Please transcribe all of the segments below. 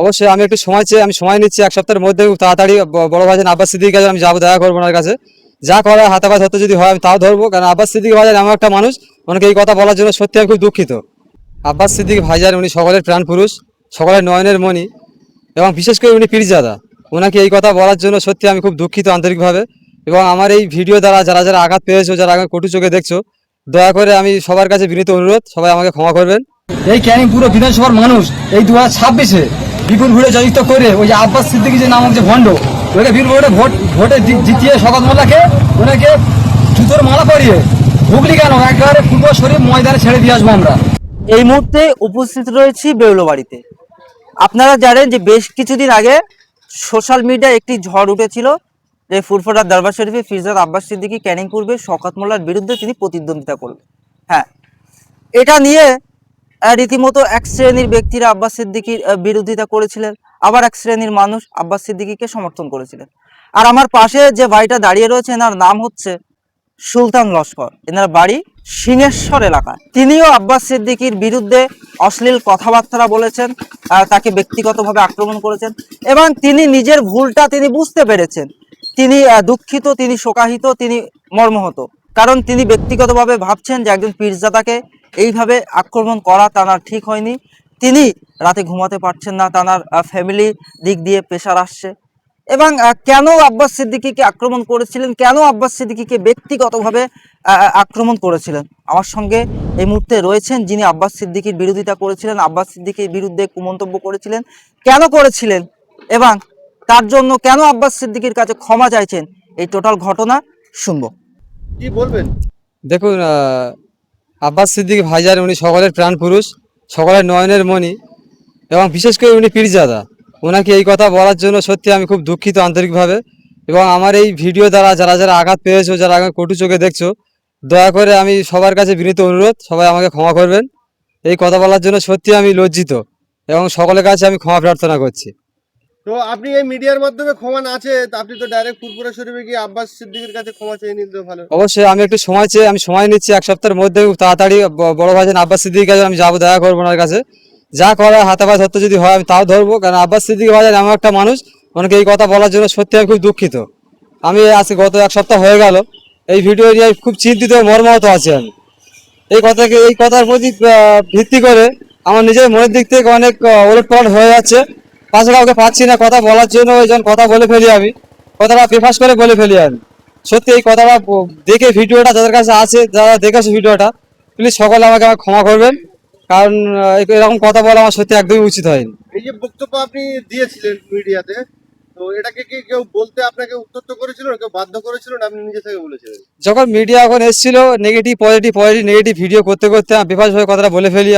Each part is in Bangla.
অবশ্যই আমি একটু সময় চেয়ে আমি সময় নিচ্ছি, এক সপ্তাহের মধ্যে খুব তাড়াতাড়ি বড় ভাইজান আব্বাস সিদ্দিকীর কাছে আমি যাবো, দেখা করবো ওনার কাছে। যা করার হাতে পায়ে ধরতে যদি হয় আমি তাও ধরবো, কারণ আব্বাস সিদ্দিকী ভাইজান এমন একটা মানুষ, ওনাকে এই কথা বলার জন্য সত্যি আমি খুব দুঃখিত। আব্বাস সিদ্দিকী ভাইজান উনি সকলের প্রাণ পুরুষ, সকলের নয়নের মণি, এবং বিশেষ করে উনি পীরজাদা। ওনাকে এই কথা বলার জন্য সত্যি আমি খুব দুঃখিত আন্তরিকভাবে। এবং আমার এই ভিডিও দ্বারা যারা যারা আঘাত পেয়েছো, যারা আমাকে কটু চোখে দেখছো, দয়া করে আমি সবার কাছে বিনীত অনুরোধ, সবাই আমাকে ক্ষমা করবেন। এই ক্যানিং পুরো বিধানসভার মানুষ এই 2026-এ বিপুল ভোটে জয়যুক্ত করে ওই যে আব্বাস সিদ্দিকী যে নামক যে ভণ্ড, ওকে বিপুল ভোটে জিতিয়ে শওকত মোল্লাকে ওনাকে জুতোর মালা পরিয়ে হুগলি কেন একেবারে পূর্ব শরীফ ময়দানে ছেড়ে দিয়ে আসবো আমরা। এই মুহূর্তে উপস্থিত রয়েছি বেউলোবাড়িতে। আপনারা জানেন যে বেশ কিছুদিন আগে সোশ্যাল মিডিয়ায় একটি ঝড় উঠেছিল যে ফুরফুরার দরবার শরীফে ফিরজাদ আব্বাস সিদ্দিকী ক্যানিং পূর্বে শওকত মোল্লার বিরুদ্ধে তিনি প্রতিদ্বন্দ্বিতা করলেন। হ্যাঁ, এটা নিয়ে রীতিমতো এক শ্রেণীর ব্যক্তিরা আব্বাস সিদ্দিকীর বিরোধিতা করেছিলেন, আবার এক শ্রেণীর মানুষ আব্বাস সিদ্দিকীকে সমর্থন করেছিলেন। আর আমার পাশে যে ভাইটা দাঁড়িয়ে রয়েছে এনার নাম হচ্ছে সুলতান লস্কর, এনার বাড়ি সিংহেশ্বর এলাকায়। তিনিও আব্বাস সিদ্দিকীর বিরুদ্ধে অশ্লীল কথাবার্তা বলেছেন, তাকে ব্যক্তিগতভাবে আক্রমণ করেছেন এবং তিনি নিজের ভুলটা তিনি বুঝতে পেরেছেন। তিনি দুঃখিত, তিনি শোকাহিত, তিনি মর্মাহত, কারণ তিনি ব্যক্তিগতভাবে ভাবছেন যে একজন পীরজাদাকে এইভাবে আক্রমণ করা তার ঠিক হয়নি। তিনি রাতে ঘুমাতে পারছেন না, তার ফ্যামিলি দিক দিয়ে প্রেশার আসছে। এবং কেন আব্বাস সিদ্দিকীকে আক্রমণ করেছিলেন, কেন আব্বাস সিদ্দিকীকে ব্যক্তিগতভাবে আক্রমণ করেছিলেন, আমার সঙ্গে এই মুহূর্তে রয়েছেন যিনি আব্বাস সিদ্দিকীর বিরোধিতা করেছিলেন, আব্বাস সিদ্দিকীর বিরুদ্ধে কুমন্তব্য করেছিলেন, কেন করেছিলেন এবং তার জন্য কেন আব্বাস সিদ্দিকীর কাছে ক্ষমা চাইছেন, এই টোটাল ঘটনা শুনবো। কি বলবেন? দেখুন, আব্বাস সিদ্দিকী ভাইজান উনি সকলের প্রাণ পুরুষ, সকলের নয়নের মণি, এবং বিশেষ করে উনি পীরজাদা। ওনাকে এই কথা বলার জন্য সত্যি আমি খুব দুঃখিত আন্তরিকভাবে। এবং আমার এই ভিডিও দ্বারা যারা যারা আঘাত পেয়েছো, যারা আমাকে কটু চোখে দেখছো, দয়া করে আমি সবার কাছে বিনীত অনুরোধ, সবাই আমাকে ক্ষমা করবেন। এই কথা বলার জন্য সত্যি আমি লজ্জিত এবং সকলের কাছে আমি ক্ষমা প্রার্থনা করছি। তো আপনি এই মিডিয়ার মাধ্যমে ক্ষমা না চেয়ে আপনি তো ডাইরেক্ট ফুরফুরা শরীফে গিয়ে আব্বাস সিদ্দিকীর কাছে ক্ষমা চেয়ে নিতে ভালো। অবশ্যই আমি একটু সময় চেয়ে আমি সময় নিচ্ছি, এক সপ্তাহের মধ্যে খুব তাড়াতাড়ি বড় ভাইজান আব্বাস সিদ্দিকীর কাছে আমি যাবো, দেখা করবো ওনার কাছে। যা করার হাতে পায়ে ধরতে যদি হয় আমি তাও ধরবো, কারণ আব্বাস সিদ্দিকী ভাইজান এমন একটা মানুষ, ওনাকে এই কথা বলার জন্য সত্যি আমি খুব দুঃখিত। আমি আজকে গত এক সপ্তাহ হয়ে গেল এই ভিডিও নিয়ে খুব চিন্তিত মর্মাহত আছি আমি। এই কথার প্রতি ভিত্তি করে আমার নিজের মনের দিক থেকে অনেক ওলটপালট হয়ে যাচ্ছে। পাশে কাউকে পাচ্ছি না কথা বলার জন্য, ওই জন্য কথা বলে ফেলি আমি, কথাটা প্রেফাস করে বলে ফেলি আমি। সত্যি এই কথাটা দেখে ভিডিওটা যাদের কাছে আছে, যারা দেখেছে ভিডিওটা, প্লিজ সকলে আমাকে ক্ষমা করবেন, কারণ এরকম কথা বলা আমার সত্যি একদমই উচিত হয়নি। এই যে বক্তব্য আপনি দিয়েছিলেন মিডিয়াতে, তো এটাকে কি কেউ বলতে আপনাকে উত্তপ্ত করেছিল, কেউ বাধ্য করেছিল না আপনি নিজে থেকে বলেছিলেন? যখন মিডিয়া এখন এসেছিল নেগেটিভ পজিটিভ নেগেটিভ ভিডিও করতে করতে আমি বেফাস হয়ে কথাটা বলে ফেলি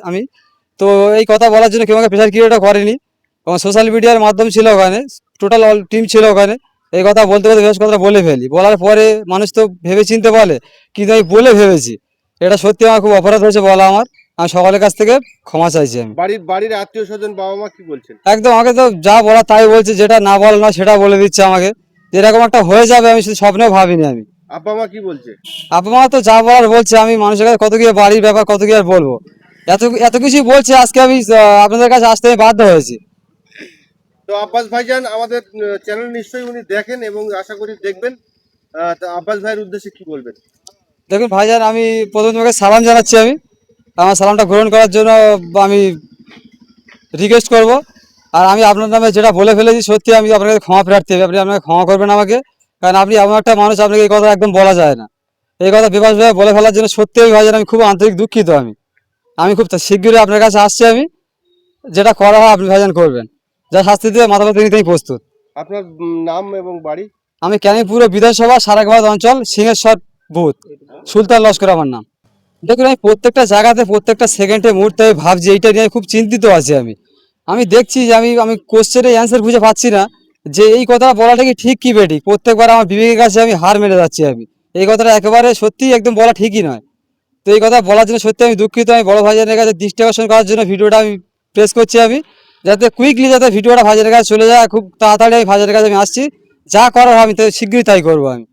আমি। তো এই কথা বলার জন্য কেউ আমাকে প্রেশার ক্রিয়েটও করেনি, এবং সোশ্যাল মিডিয়ার মাধ্যম ছিল ওখানে, টোটাল অল টিম ছিল ওখানে। এই কথা বলতে বলতে বেশ কথাটা বলে ফেলি, বলার পরে মানুষ তো ভেবে চিনতে বলে, কিন্তু আমি বলে ভেবেছি। এটা সত্যি আমার খুব অপরাধ হয়েছে বলা আমার। আমি সকলের কাছ থেকে ক্ষমা চাইছি। আমি বাড়ির আত্মীয় স্বজন বাবা মা কি বলছেন? একদম আমাকে তো যা বলা তাই বলছে, যেটা না বলা না সেটা বলে দিচ্ছে আমাকে, যেরকম একটা হয়ে যাবে আমি শুধু স্বপ্নেও ভাবিনি আমি। আব্বা মা কি বলছে? আব্বা মা তো যা বলার বলছে, আমি মানুষের কাছে কত কি বাড়ির ব্যাপার কত কি আর বলবো, এত কিছুই বলছে। আজকে আমি আপনাদের কাছে আসতে বাধ্য হয়েছি। তো আব্বাস ভাইজান আমাদের চ্যানেল নিশ্চয়ই উনি দেখেন এবং আশা করি দেখবেন। তো আব্বাস ভাইয়ের উদ্দেশ্যে কি বলবেন? দেখুন ভাইজান, আমি প্রথম তোমাকে সালাম জানাচ্ছি। আমি আমার সালামটা গ্রহণ করার জন্য আমি রিকোয়েস্ট করব। আর আমি আপনার নামে যেটা বলে ফেলেছি সত্যি আমি আপনাকে ক্ষমা প্রার্থী, আপনি আমাকে ক্ষমা করবেন আমাকে, কারণ আপনি এমন একটা মানুষ, আপনাকে এই কথা একদম বলা যায় না। এই কথা বিভাসভাবে বলে ফেলার জন্য সত্যি ভাইজান আমি খুব আন্তরিক দুঃখিত। আমি খুব শীঘ্রই আপনার কাছে আসছি। আমি যেটা করা হয় আপনি ভাইজান করবেন, যা শাস্তি দেবে মাথা পেতে নিতেই প্রস্তুত। আপনার নাম এবং বাড়ি? আমি ক্যানিং পুরো বিধানসভা সারাগাবাদ অঞ্চল সিংহেশ্বর বুথ, সুলতান লস্কর আমার নাম। দেখুন, আমি প্রত্যেকটা জায়গাতে প্রত্যেকটা সেকেন্ডে মুহূর্তে আমি ভাবছি, এইটা নিয়ে খুব চিন্তিত আছি। আমি দেখছি যে আমি কোশ্চেনের অ্যান্সার খুঁজে পাচ্ছি না, যে এই কথাটা বলাটা কি ঠিক কি বেঠিক। প্রত্যেকবার আমার বিবেকের কাছে আমি হার মেনে যাচ্ছি। এই কথাটা একেবারে সত্যি একদম বলা ঠিকই নয়। তো এই কথা বলার জন্য সত্যি আমি দুঃখিত। আমি বড় ভাইজানের কাছে দৃষ্টি আকর্ষণ করার জন্য ভিডিওটা আমি প্রেস করছি, যাতে কুইকলি যাতে ভিডিওটা ভাইজানের কাছে চলে যায়। খুব তাড়াতাড়ি আমি ভাইজানের কাছে আমি আসছি, যা করার আমি শীঘ্রই তাই করবো আমি।